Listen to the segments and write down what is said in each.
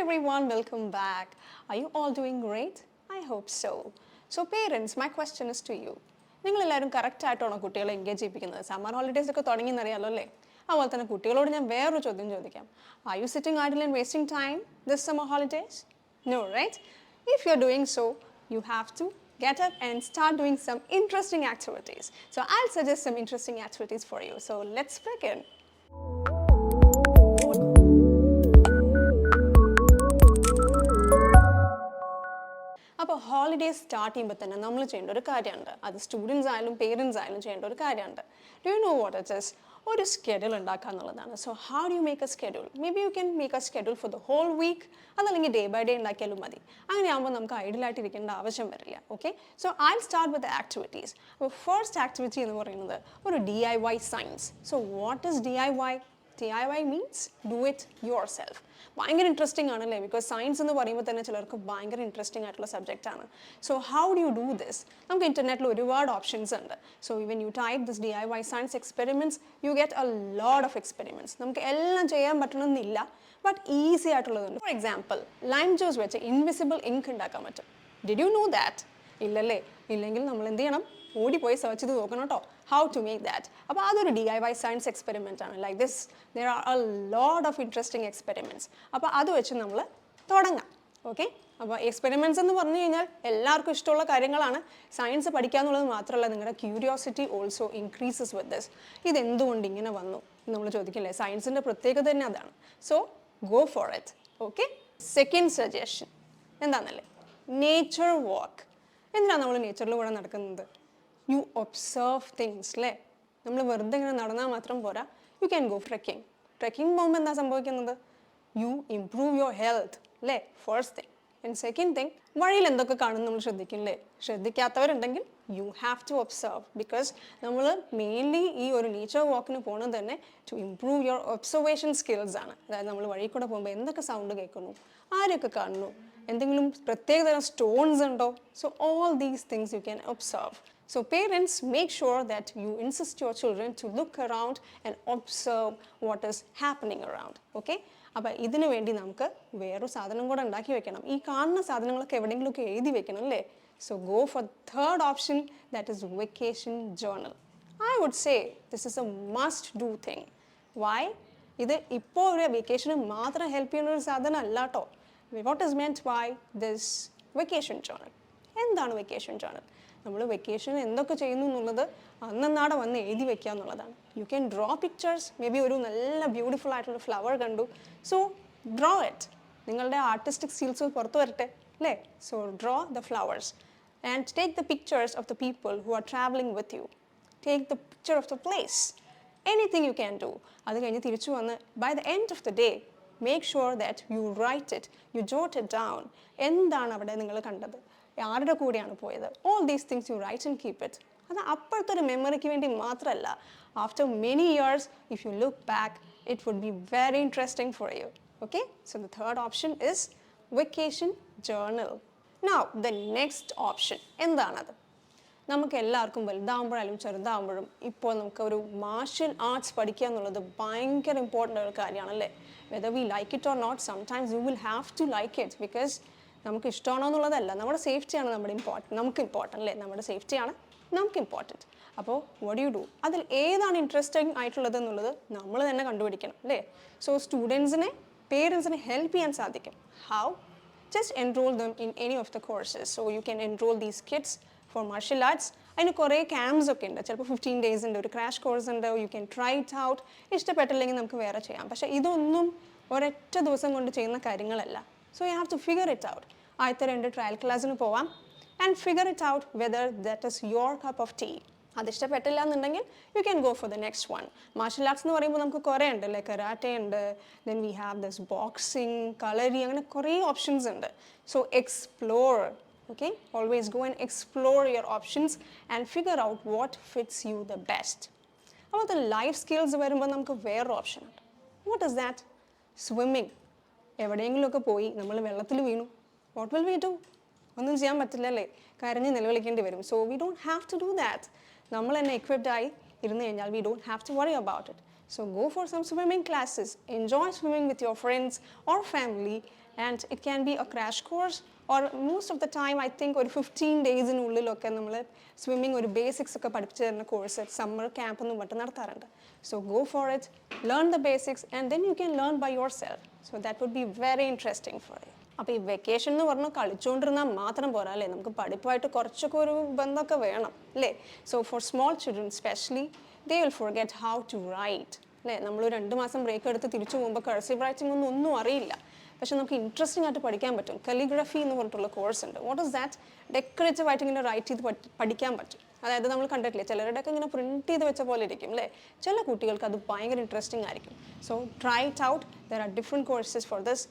everyone, welcome back. Are you all doing great? I hope so. So parents, my question is to you. നിങ്ങൾ എല്ലാവരും correct ആയിട്ടാണോ കുട്ടികളെ engage ചെയ്യിപ്പിക്കുന്നത്? Summer holidays ഒക്കെ തുടങ്ങിയെന്നറിയാലോ അല്ലേ? അതുപോലെ തന്നെ കുട്ടികളോട് ഞാൻ വേറൊരു ചോദ്യം ചോദിക്കാം. Are you sitting idle and wasting time this summer holidays? No, right? If you're doing so, you have to get up and start doing some interesting activities. So I'll suggest some interesting activities for you. So let's begin. അപ്പോൾ holidays start ചെയ്യുമ്പോൾ തന്നെ നമ്മൾ ചെയ്യേണ്ട ഒരു കാര്യമുണ്ട്. അത് students ആയാലും parents ആയാലും ചെയ്യേണ്ട ഒരു കാര്യമുണ്ട്. Do you know what it is? ഒരു സ്കെഡ്യൂൾ ഉണ്ടാക്കുക എന്നുള്ളതാണ്. So how do you make a schedule? Maybe you can make a schedule for the whole week, അതല്ലെങ്കിൽ ഡേ ബൈ ഡേ ഉണ്ടാക്കിയാലും മതി. അങ്ങനെയാകുമ്പോൾ നമുക്ക് ഐഡിയലായിട്ട് ഇരിക്കേണ്ട ആവശ്യം വരില്ല. Okay, so I start with activities. അപ്പോൾ ഫസ്റ്റ് ആക്ടിവിറ്റി എന്ന് പറയുന്നത് ഒരു DIY science. So what is DIY? DIY means do it yourself. ഭയങ്കര ഇൻട്രസ്റ്റിംഗ് ആണല്ലേ? ബിക്കോസ് സയൻസ് എന്ന് പറയുമ്പോൾ തന്നെ ചിലർക്ക് ഭയങ്കര ഇൻട്രസ്റ്റിംഗ് ആയിട്ടുള്ള സബ്ജക്റ്റ് ആണ്. So how do you do this? നമുക്ക് ഇൻ്റർനെറ്റിൽ ഒരുപാട് ഓപ്ഷൻസ് ഉണ്ട്. So even you type this DIY science experiments, you get a lot of experiments. നമുക്ക് എല്ലാം ചെയ്യാൻ പറ്റണമെന്നില്ല, ബട്ട് ഈസി ആയിട്ടുള്ളതുണ്ട്. ഫോർ എക്സാമ്പിൾ, ലൈം ജ്യൂസ് വെച്ച് ഇൻവിസിബിൾ ഇങ്ക് ഉണ്ടാക്കാൻ പറ്റും. Did you know that? ഇല്ലല്ലേ? ഇല്ലെങ്കിൽ നമ്മൾ എന്ത് ചെയ്യണം? ഓടിപ്പോയി സെർച്ച് ചെയ്ത് നോക്കണം കേട്ടോ, ഹൗ ടു മേക്ക് ദാറ്റ്. അപ്പോൾ അതൊരു DIY സയൻസ് എക്സ്പെരിമെൻ്റ് ആണ്. Like this there are A lot of interesting experiments. അപ്പോൾ അത് വെച്ച് നമ്മൾ തുടങ്ങാം. ഓക്കെ, അപ്പോൾ എക്സ്പെരിമെൻറ്റ്സ് എന്ന് പറഞ്ഞു കഴിഞ്ഞാൽ എല്ലാവർക്കും ഇഷ്ടമുള്ള കാര്യങ്ങളാണ്. സയൻസ് പഠിക്കുക എന്നുള്ളത് മാത്രമല്ല, നിങ്ങളുടെ curiosity also increases with this. ഇതെന്തുകൊണ്ട് ഇങ്ങനെ വന്നു നമ്മൾ ചോദിക്കില്ലേ? സയൻസിൻ്റെ പ്രത്യേകത തന്നെ അതാണ്. So go for it. Okay, second suggestion എന്താണെന്നല്ലേ? Nature walk. എന്തിനാണ് നമ്മൾ നേച്ചറിൽ കൂടെ നടക്കുന്നത്? യു ഒബ്സർവ് തിങ്സ് അല്ലേ? നമ്മൾ വെറുതെ ഇങ്ങനെ നടന്നാൽ മാത്രം പോരാ. You can go trekking. Trekking പോകുമ്പോൾ എന്താ സംഭവിക്കുന്നത്? യു ഇംപ്രൂവ് യുവർ ഹെൽത്ത് അല്ലേ? First thing. And second thing, വഴിയിൽ എന്തൊക്കെ കാണും നമ്മൾ ശ്രദ്ധിക്കും അല്ലേ? ശ്രദ്ധിക്കാത്തവരുണ്ടെങ്കിൽ you have to observe. Because നമ്മൾ മെയിൻലി ഈ ഒരു നേച്ചർ വാക്കിന് പോകുന്നത് തന്നെ to improve your observation skills ആണ്. അതായത് നമ്മൾ വഴി കൂടെ പോകുമ്പോൾ എന്തൊക്കെ സൗണ്ട് കേൾക്കുന്നു, ആരൊക്കെ കാണുന്നു, എന്തെങ്കിലും പ്രത്യേകതരം സ്റ്റോൺസ് ഉണ്ടോ? So all these things you can observe. So parents, make sure that you insist your children to look around and observe what is happening around. Okay? അപ്പോൾ ഇതിനു വേണ്ടി നമുക്ക് വേറൊരു സാധനം കൂടെ ഉണ്ടാക്കി വെക്കണം. ഈ കാണുന്ന സാധനങ്ങളൊക്കെ എവിടെയെങ്കിലുമൊക്കെ എഴുതി വെക്കണം അല്ലേ? So go for third option, that is vacation journal. I would say this is a must do thing. Why? ഇത് ഇപ്പോൾ ഒരു വെക്കേഷന് മാത്രം ഹെൽപ്പ് ചെയ്യുന്ന ഒരു സാധനം അല്ല കേട്ടോ. What is meant by this vacation journal? എന്താണ് വെക്കേഷൻ ജേർണൽ? നമ്മൾ വെക്കേഷൻ എന്തൊക്കെ ചെയ്യുന്നു എന്നുള്ളത് അന്നന്നാടെ വന്ന് എഴുതി വെക്കുക എന്നുള്ളതാണ്. You can draw pictures. May be ഒരു നല്ല ബ്യൂട്ടിഫുൾ ആയിട്ടുള്ള ഫ്ലവർ കണ്ടു, സോ ഡ്രോ ഇറ്റ്. നിങ്ങളുടെ ആർട്ടിസ്റ്റിക് സ്കിൽസ് പുറത്ത് വരട്ടെ അല്ലേ? So draw the flowers and take the pictures of the people who are travelling with you. Take the picture of the place. Anything you can do. അത് കഴിഞ്ഞ് തിരിച്ചു വന്ന് by the end of the day make sure that you write it, you jot it down. എന്താണ് അവിടെ നിങ്ങൾ കണ്ടത്, ആരുടെ കൂടെയാണ് പോയത്, all these things you write and keep it. അത് അപ്പോഴത്തെ ഒരു മെമ്മറിക്ക് വേണ്ടി മാത്രമല്ല, after many years if you look back it would be very interesting for you. Okay, so the third option is vacation journal. Now the next option എന്താണത്? നമുക്ക് എല്ലാവർക്കും വലുതാകുമ്പോഴായാലും ചെറുതാകുമ്പോഴും ഇപ്പോൾ നമുക്ക് ഒരു മാർഷ്യൽ ആർട്സ് പഠിക്കുക എന്നുള്ളത് ഭയങ്കര ഇമ്പോർട്ടൻ്റ് ഒരു കാര്യമാണല്ലേ? Whether we like it or not, sometimes you will have to like it. Because നമുക്ക് ഇഷ്ടമാണോ എന്നുള്ളതല്ല, നമ്മുടെ സേഫ്റ്റിയാണ് നമുക്ക് ഇമ്പോർട്ടൻ്റ് അല്ലേ? നമ്മുടെ സേഫ്റ്റിയാണ് നമുക്ക് ഇമ്പോർട്ടൻറ്റ്. അപ്പോൾ വാട്ട് യു ഡു, അതിൽ ഏതാണ് ഇൻട്രസ്റ്റിംഗ് ആയിട്ടുള്ളത് എന്നുള്ളത് നമ്മൾ തന്നെ കണ്ടുപിടിക്കണം അല്ലേ? സോ സ്റ്റുഡൻസിനെ പേരൻസിനെ ഹെൽപ്പ് ചെയ്യാൻ സാധിക്കും. How? Just enrol them in any of the courses. So you can enrol these kids four martial arts. അതിന് കുറേ ക്യാമ്പ്സ് ഒക്കെ ഉണ്ട്. ചിലപ്പോൾ 15 days ഉണ്ട്, ഒരു ക്രാഷ് കോഴ്സ് ഉണ്ട്. You can try it out. ഇഷ്ടപ്പെട്ടില്ലെങ്കിൽ നമുക്ക് വേറെ ചെയ്യാം. പക്ഷേ ഇതൊന്നും ഒരൊറ്റ ദിവസം കൊണ്ട് ചെയ്യുന്ന കാര്യങ്ങളല്ല. So you have to figure it out. ആദ്യത്തെ 2 ട്രയൽ ക്ലാസ്സിന് പോവാം and figure it out whether that is your cup of tea. അത് ഇഷ്ടപ്പെട്ടില്ല എന്നുണ്ടെങ്കിൽ you can go for the next one. Martial arts എന്ന് പറയുമ്പോൾ നമുക്ക് കുറേ ഉണ്ട്, ലൈക്ക് കരാട്ടെ ഉണ്ട്, then we have this boxing, kalari, അങ്ങനെ കുറേ ഓപ്ഷൻസ് ഉണ്ട്. So explore. Okay, always go and explore your options and figure out what fits you the best. അപ്പോൾ ലൈഫ് സ്കിൽസ് വരുമ്പോൾ നമുക്ക് വേറൊരു ഓപ്ഷൻ ഉണ്ട്. What is that? സ്വിമ്മിങ്. എവിടെയെങ്കിലുമൊക്കെ പോയി നമ്മൾ വെള്ളത്തിൽ വീണു, വാട്ട് വിൽ വി ഡു? ഒന്നും ചെയ്യാൻ പറ്റില്ല അല്ലേ? കരഞ്ഞ് നിലവിളിക്കേണ്ടി വരും. So we don't have to do that. നമ്മൾ തന്നെ എക്വിപ്ഡ് ആയി ഇരുന്ന് കഴിഞ്ഞാൽ we don't have to worry about it. So go for some swimming classes, enjoy swimming with your friends or family, and it can be a crash course or most of the time I think ഒരു 15 ഡേയ്സിനുള്ളിലൊക്കെ നമ്മൾ swimming ഒരു basics ഒക്കെ പഠിപ്പിച്ചു തരുന്ന course summer camp എന്നും മറ്റും നടത്താറുണ്ട്. So go for it, learn the basics and then you can learn by yourself. So that would be very interesting for you. അപ്പോൾ ഈ വെക്കേഷൻ എന്ന് പറഞ്ഞാൽ കളിച്ചുകൊണ്ടിരുന്നാൽ മാത്രം പോരാ അല്ലേ, നമുക്ക് പഠിപ്പുമായിട്ട് കുറച്ചൊക്കെ ഒരു ബന്ധമൊക്കെ വേണം അല്ലേ. So for small children specially they will forget how to write അല്ലേ. നമ്മൾ 2 മാസം ബ്രേക്ക് എടുത്ത് തിരിച്ചു പോകുമ്പോൾ കർസീവ് റൈറ്റിംഗ് ഒന്നും അറിയില്ല, പക്ഷെ നമുക്ക് ഇൻട്രസ്റ്റിംഗ് ആയിട്ട് പഠിക്കാൻ പറ്റും. കലിഗ്രഫി എന്ന് പറഞ്ഞിട്ടുള്ള കോഴ്സ് ഉണ്ട്. What is that? ഡെക്കറേറ്റീവ് ആയിട്ട് ഇങ്ങനെ റൈറ്റ് ചെയ്ത് പഠിക്കാൻ പറ്റും. അതായത് നമ്മൾ കണ്ടിട്ടില്ലേ ചിലരുടെയൊക്കെ ഇങ്ങനെ പ്രിൻറ്റ് ചെയ്ത് വെച്ച പോലെ ഇരിക്കും അല്ലേ. ചില കുട്ടികൾക്ക് അത് ഭയങ്കര ഇൻട്രസ്റ്റിംഗ് ആയിരിക്കും. So try it out. There are different courses for this.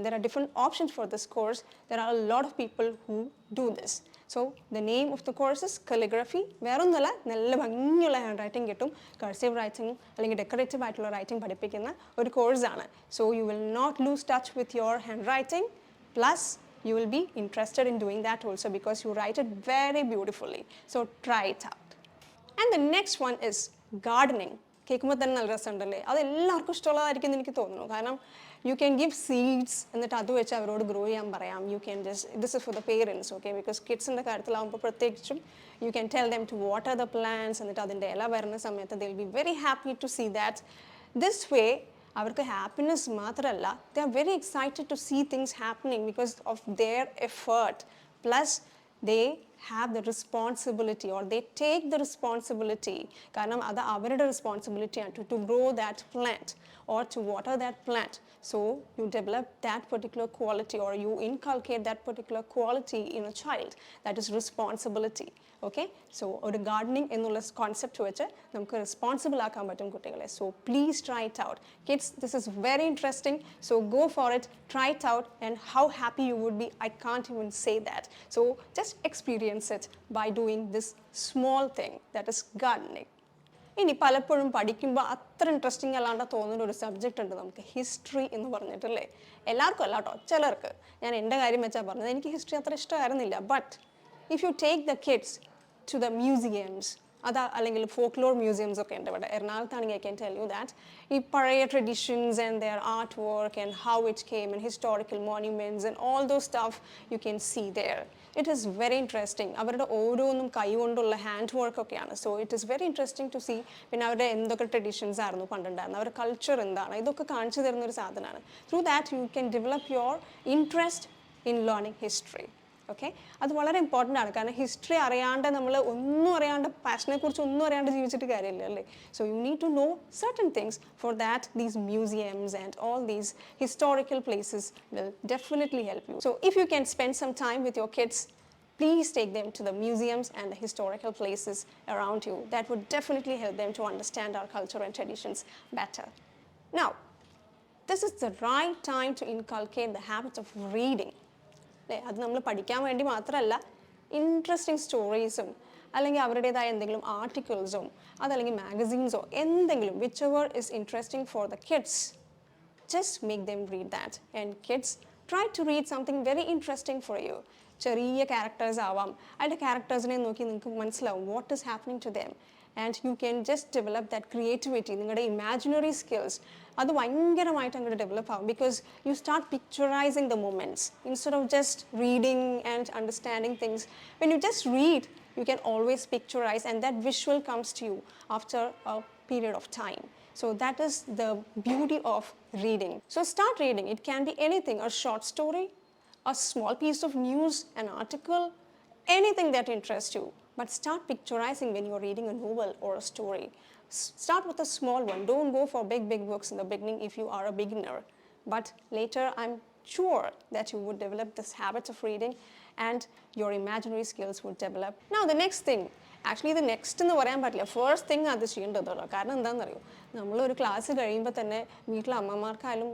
there are different options for this course. There are a lot of people who do this. So the name of the course is calligraphy. വേറൊന്നുമല്ല, നല്ല ഭംഗിയുള്ള handwriting കിട്ടും. Cursive writing അല്ലെങ്കിൽ decorative ആയിട്ടുള്ള writing പഠിപ്പിക്കുന്ന ഒരു കോഴ്സാണ്. So you will not lose touch with your handwriting. Plus you will be interested in doing that also because you write it very beautifully. So try it out. And the next one is gardening. കേൾക്കുമ്പോൾ തന്നെ നല്ല രസമുണ്ടല്ലേ. അത് എല്ലാവർക്കും ഇഷ്ടമുള്ളതായിരിക്കും എന്ന് എനിക്ക് തോന്നുന്നു. കാരണം യു ക്യാൻ ഗിവ് സീഡ്സ് എന്നിട്ട് അത് വെച്ച് അവരോട് ഗ്രോ ചെയ്യാൻ പറയാം. You can just this is for the parents okay, because കിഡ്സിൻ്റെ കാര്യത്തിലാവുമ്പോൾ പ്രത്യേകിച്ചും you can tell them to water the plants. എന്നിട്ട് അതിൻ്റെ ഇല വരുന്ന സമയത്ത് they will be very happy to see that. This way അവർക്ക് ഹാപ്പിനെസ് മാത്രമല്ല, they are very excited to see things happening because of their effort. Plus they have the responsibility or they take the responsibility. കാരണം അത് അവരുടെ responsibility ആണ് to grow that plant or to water that plant. So you develop that particular quality or you inculcate that particular quality in a child, that is responsibility. Okay, so ഒരു gardening എന്നുള്ള concept വെച്ച് നമുക്ക് responsible ആക്കാൻ പറ്റും കുട്ടികളെ. So please try it out kids. This is very interesting. So go for it, try it out and how happy you would be I can't even say that. So just experience it by doing this small thing that is gardening. ഇനി പലപ്പോഴും പഠിക്കുമ്പോൾ അത്ര interesting അല്ലാണ്ട് തോന്നുന്ന ഒരു subject ഉണ്ട് നമുക്ക്, history എന്ന് പറഞ്ഞിട്ടല്ലേ. എല്ലാവർക്കും അല്ല കേട്ടോ, ചിലർക്ക്. ഞാൻ എൻ്റെ കാര്യം വെച്ചാൽ പറഞ്ഞത്, എനിക്ക് ഹിസ്റ്ററി അത്ര ഇഷ്ടമായിരുന്നില്ല. But if you take the kids to the museums, അത് അല്ലെങ്കിൽ ഫോക്ലോർ മ്യൂസിയംസ് ഒക്കെ ഉണ്ട് ഇവിടെ എറണാകുളത്താണെങ്കിൽ I can tell you that ഈ പഴയ traditions and their art work and how it came and historical monuments and all those stuff you can see there. It is very interesting. അവരുടെ ഓരോന്നും കൈകൊണ്ടുള്ള hand work ഒക്കെയാണ്. So it is very interesting to see. പിന്നെ അവരുടെ എന്തൊക്കെ traditions ആയിരുന്നു പണ്ടുണ്ടായിരുന്നത്, അവരുടെ culture എന്താണ്, ഇതൊക്കെ കാണിച്ചു തരുന്ന ഒരു സാധനമാണ്. Through that you can develop your interest in learning history. Okay, അത് വളരെ ഇമ്പോർട്ടൻ്റ് ആണ്. കാരണം ഹിസ്റ്ററി അറിയാണ്ട് നമ്മൾ ഒന്നും അറിയാണ്ട് പാഷനെ കുറിച്ച് ഒന്നും അറിയാണ്ട് ജീവിച്ചിട്ട് കാര്യമില്ല അല്ലേ. So you need to know certain things. For that these museums and all these historical places will definitely help you. So if you can spend some time with your kids, please take them to the museums and the historical places around you. That would definitely help them to understand our culture and traditions better. Now, this is the right time to inculcate the habit of reading. അത് നമ്മൾ പഠിക്കാൻ വേണ്ടി മാത്രമല്ല, interesting സ്റ്റോറീസും അല്ലെങ്കിൽ അവരുടേതായ എന്തെങ്കിലും ആർട്ടിക്കിൾസും അതല്ലെങ്കിൽ മാഗസീൻസോ എന്തെങ്കിലും whichever is interesting for the kids, just make them read that. And kids try to read something very interesting for you. ചെറിയ ക്യാരക്ടേഴ്സ് ആവാം, അതിൻ്റെ ക്യാരക്ടേഴ്സിനെ നോക്കി നിങ്ങൾക്ക് മനസ്സിലാവും what is happening to them. And you can just develop that creativity. നിങ്ങളുടെ imaginary skills അത് ഭയങ്കരമായിട്ട് അങ്ങോട്ട് ഡെവലപ്പ് ആവും. Because you start picturising the moments instead of just reading and understanding things. When you just read, you can always picturize and that visual comes to you after a period of time. So that is the beauty of reading. So start reading. It can be anything, a short story, a small piece of news, an article, anything that interests you. But start picturizing when you're reading a novel or a story. Start with a small one. Don't go for big books in the beginning if you are a beginner. But later, I'm sure that you would develop this habit of reading and your imaginary skills would develop. Now the next thing, actually the next എന്ന് പറയാൻ പറ്റില്ല, first thing അത് ചെയ്യേണ്ടതുള്ളൂ. കാരണം എന്താണെന്നറിയോ, നമ്മളൊരു class കഴിയുമ്പോൾ തന്നെ വീട്ടിലെ അമ്മമാർക്കായാലും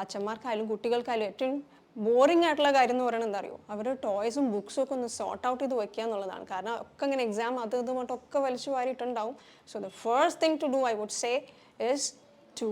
അച്ഛന്മാർക്കായാലും കുട്ടികൾക്കായാലും ഏറ്റവും ബോറിംഗ് ആയിട്ടുള്ള കാര്യം എന്ന് പറയുന്നത് എന്താ അറിയോ, അവരുടെ ടോയ്സും ബുക്സും ഒക്കെ ഒന്ന് സോർട്ട് ഔട്ട് ചെയ്ത് വെക്കുക എന്നുള്ളതാണ്. കാരണം ഒക്കെ ഇങ്ങനെ എക്സാം അത് ഇതുമായിട്ടൊക്കെ വലിച്ചു വാരിയിട്ടുണ്ടാവും. So the first thing to do I would say is to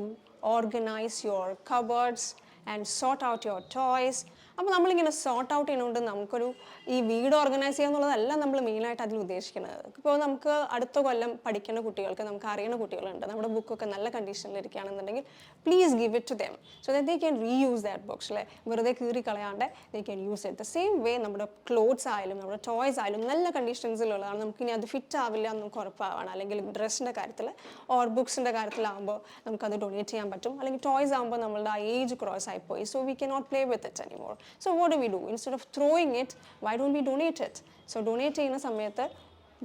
organise your cupboards and sort out your toys. അപ്പോൾ നമ്മളിങ്ങനെ സോർട്ട് ഔട്ട് ചെയ്യുന്നതുകൊണ്ട് നമുക്കൊരു ഈ വീട് ഓർഗനൈസ് ചെയ്യുക എന്നുള്ളതല്ല നമ്മൾ മെയിനായിട്ട് അതിൽ ഉദ്ദേശിക്കുന്നത്. ഇപ്പോൾ നമുക്ക് അടുത്ത കൊല്ലം പഠിക്കുന്ന കുട്ടികൾക്ക്, നമുക്ക് അറിയുന്ന കുട്ടികളുണ്ട്, നമ്മുടെ ബുക്കൊക്കെ നല്ല കണ്ടീഷനിൽ ഇരിക്കുകയാണെന്നുണ്ടെങ്കിൽ please give it to them so that they can reuse that books. അല്ലേ, വെറുതെ കീറി കളയാണ്ട് they can use it. The same way നമ്മുടെ ക്ലോത്ത്സ് ആയാലും നമ്മുടെ ടോയ്സ് ആയാലും നല്ല കണ്ടീഷൻസിലുള്ളതാണ്, നമുക്കിനി അത് ഫിറ്റ് ആവില്ല എന്ന് നമുക്ക് ഉറപ്പാവാണ്. അല്ലെങ്കിൽ ഡ്രസ്സിൻ്റെ കാര്യത്തിൽ ഓർ ബുക്സിൻ്റെ കാര്യത്തിലാകുമ്പോൾ നമുക്കത് ഡൊണേറ്റ് ചെയ്യാൻ പറ്റും. അല്ലെങ്കിൽ ടോയ്സ് ആകുമ്പോൾ നമ്മളുടെ ആ ഏജ് ക്രോസ് ആയിപ്പോയി, so we cannot play with it anymore. So what do? Instead of throwing it, why don't we donate it? So donate ചെയ്യുന്ന സമയത്ത്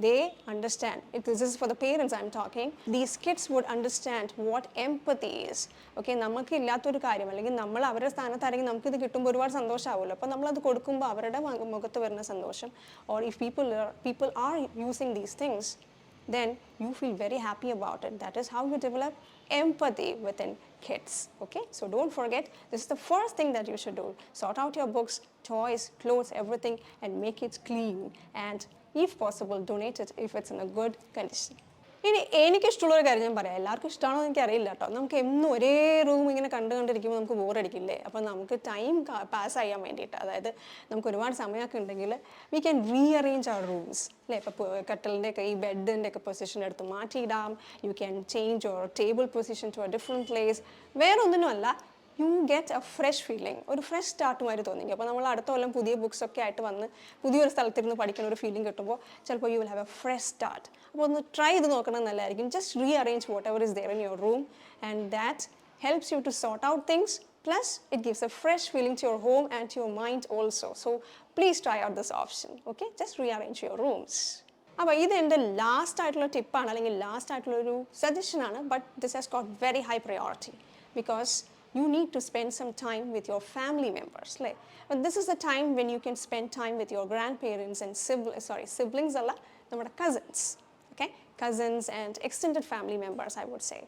they understand. This is for the parents I'm talking. These kids would understand what empathy is. Okay, നമുക്ക് ഇല്ലാത്തൊരു കാര്യം അല്ലെങ്കിൽ നമ്മൾ അവരുടെ സ്ഥാനത്താണെങ്കിൽ നമുക്കിത് കിട്ടുമ്പോൾ ഒരുപാട് സന്തോഷമാവുമല്ലോ. അപ്പോൾ നമ്മളത് കൊടുക്കുമ്പോൾ അവരുടെ മുഖത്ത് വരുന്ന സന്തോഷം, or if people are using these things, then you feel very happy about it. That is how you develop empathy within kids. Okay, so don't forget, this is the first thing that you should do. Sort out your books, toys, clothes, everything, and make it clean, and if possible donate it if it's in a good condition. ഇനി എനിക്കിഷ്ടമുള്ളൊരു കാര്യം ഞാൻ പറയാം. എല്ലാവർക്കും ഇഷ്ടമാണോ എന്ന് എനിക്കറിയില്ല കേട്ടോ. നമുക്ക് എന്നും ഒരേ റൂം ഇങ്ങനെ കണ്ടിരിക്കുമ്പോൾ നമുക്ക് ബോറടിക്കില്ലേ? അപ്പോൾ നമുക്ക് ടൈം പാസ് ചെയ്യാൻ വേണ്ടിയിട്ട്, അതായത് നമുക്ക് ഒരുപാട് സമയമൊക്കെ ഉണ്ടെങ്കിൽ we can rearrange our rooms. അല്ലേ, ഇപ്പോൾ കട്ടലിൻ്റെ ഒക്കെ ഈ ബെഡിൻ്റെ ഒക്കെ പൊസിഷൻ എടുത്ത് മാറ്റിയിടാം. You can change your table position to a different place. വേറെ ഒന്നിനുമല്ല, you get a fresh feeling, ഒരു ഫ്രഷ് സ്റ്റാർട്ട് മാതിരി തോന്നിക്കും. അപ്പോൾ നമ്മൾ അടുത്ത കൊല്ലം പുതിയ ബുക്സൊക്കെ ആയിട്ട് വന്ന് പുതിയൊരു സ്ഥലത്തിരുന്ന് പഠിക്കുന്ന ഒരു ഫീലിംഗ് കിട്ടുമ്പോൾ ചിലപ്പോൾ you will have a fresh start. അപ്പോൾ ഒന്ന് ട്രൈ ചെയ്ത് നോക്കണം നല്ലതായിരിക്കും. Just rearrange whatever is there in your room, and that helps you to sort out things, plus it gives a fresh feeling to your home and to your mind also. So please try out this option. Okay, just rearrange your rooms. അപ്പോൾ ഇത് എൻ്റെ last ആയിട്ടുള്ള ടിപ്പാണ്, അല്ലെങ്കിൽ last ആയിട്ടുള്ളൊരു സജഷനാണ്. But this has got very high priority because you need to spend some time with your family members. Like, but this is the time when you can spend time with your grandparents and siblings alla nammada cousins. Okay, cousins and extended family members, I would say.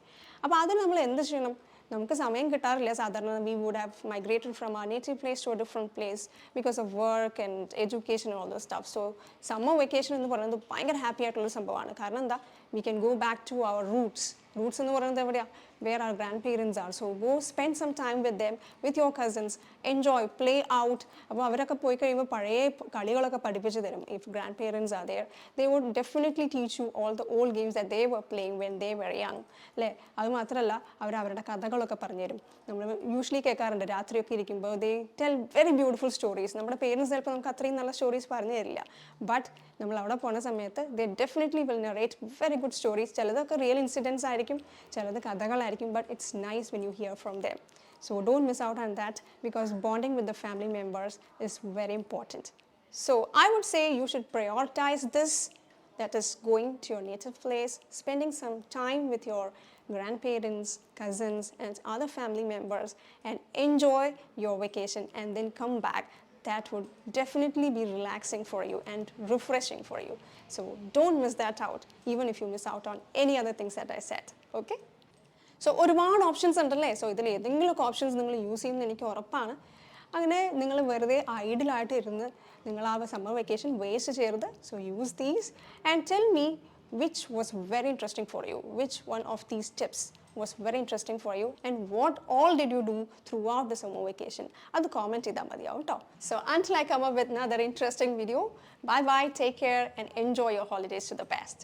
അപ്പോൾ അതിന് നമ്മൾ എന്ത് ചെയ്യണം? നമുക്ക് സമയം കിട്ടാറില്ല സാധാരണ. We would have migrated from our native place to a different place because of work and education and all those stuff. So summer vacation എന്ന് പറയുന്നത് ഭയങ്കര ഹാപ്പി ആയിട്ടുള്ളൊരു സംഭവമാണ്. കാരണം എന്താ, we can go back to our roots. Roots എന്ന് പറയുന്നത് എവിടെയാണ്? where our grandparents are. So go spend some time with them, with your cousins, enjoy, play out. അപ്പോൾ അവരൊക്കെ പോയി കഴിയുമ്പോൾ പഴയ കളികളൊക്കെ പഠിപ്പിച്ച് തരും. If grandparents are there, they would definitely teach you all the old games that they were playing when they were young. അല്ലേ, അത് മാത്രമല്ല അവർ അവരുടെ കഥകളൊക്കെ പറഞ്ഞുതരും. നമ്മൾ യൂഷ്വലി കേൾക്കാറുണ്ട് രാത്രിയൊക്കെ ഇരിക്കുമ്പോൾ they tell very beautiful stories. നമ്മുടെ പേരൻസ് ചിലപ്പോൾ നമുക്ക് അത്രയും നല്ല സ്റ്റോറീസ് പറഞ്ഞു തരില്ല, ബട്ട് നമ്മൾ അവിടെ പോണ സമയത്ത് they definitely will narrate very good stories. ചിലതൊക്കെ റിയൽ ഇൻസിഡൻസ് ആയിരിക്കും, ചിലത് കഥകളായിരിക്കും, but it's nice when you hear from them. So don't miss out on that, because bonding with the family members is very important. So I would say you should prioritize this, that is going to your native place, spending some time with your grandparents, cousins and other family members, and enjoy your vacation and then come back. That would definitely be relaxing for you and refreshing for you. So don't miss that out, even if you miss out on any other things that I said. Okay? So ഒരുപാട് options ഉണ്ടല്ലേ. So ഇതിൽ ഏതെങ്കിലുമൊക്കെ options നിങ്ങൾ use ചെയ്യുമെന്ന് എനിക്ക് ഉറപ്പാണ്. അങ്ങനെ നിങ്ങൾ വെറുതെ ഐഡിലായിട്ട് ഇരുന്ന് നിങ്ങൾ ആ സമ്മർ വെക്കേഷൻ വേസ്റ്റ് ചെയ്യരുത്. So use these and tell me which was very interesting for you, which one of these tips was very interesting for you, and what all did you do throughout the summer vacation? Adu comment ചെയ്താൽ മതിയാവും ട്ടോ. So until I come up with another interesting video, bye bye, take care and enjoy your holidays to the best.